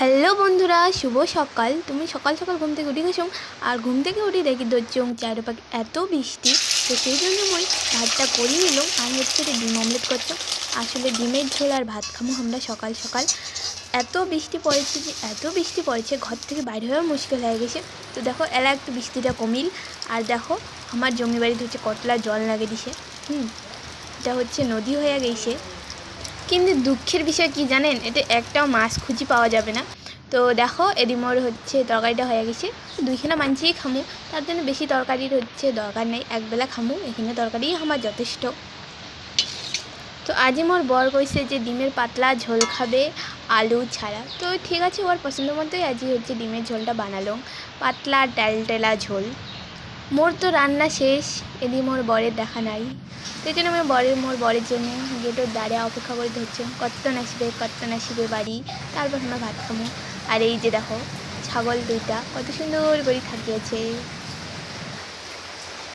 Hello বন্ধুরা, শুভ সকাল। তুমি সকাল সকাল ঘুম থেকে উঠে গেছো, আর ঘুম থেকে উঠে দেখি ধরছো চারপাশে এত বৃষ্টি। তো সেই জন্য মই ভাতটা করে নিলাম। আমি হচ্ছে ডিম অমলেট করছো। আসলে ডিমের ঝোল আর ভাত খামো আমরা সকাল সকাল। এত বৃষ্টি পড়েছে যে এত বৃষ্টি পড়েছে, ঘর থেকে বাইরে হওয়া মুশকিল হয়ে গেছে। তো দেখো এলা একটু বৃষ্টিটা কমিল, আর দেখো আমার জমি বাড়িতে হচ্ছে কতলা জল লাগে দিছে। এটা হচ্ছে নদী হয়ে গেছে। কিন্তু দুঃখের বিষয় কি জানেন, এতে একটাও মাছ খুঁজি পাওয়া যাবে না। তো দেখো এদিমোর হচ্ছে তরকারিটা হয়ে গেছে। দুইখানা মানছিই খামু, তার জন্য বেশি তরকারির হচ্ছে দরকার নেই, একবেলা খামু, এখানে তরকারি আমার যথেষ্ট। তো আজই মোর বর কইছে যে ডিমের পাতলা ঝোল খাবে আলু ছাড়া। তো ঠিক আছে, ওর পছন্দ মতোই আজই হচ্ছে ডিমের ঝোলটা বানালো, পাতলা টেলটেলা ঝোল। মোর তো রান্না শেষ, এদি মোর বরের দেখা নাই। তো এই জন্য আমি মোর বরের জন্য গেটের দাঁড়িয়ে অপেক্ষা করে ধরছি কত নাসিবে বাড়ি, তারপর আমরা ভাত খামো। আর এই যে দেখো ছাগল দুইটা কত সুন্দর করে থাকিয়েছে।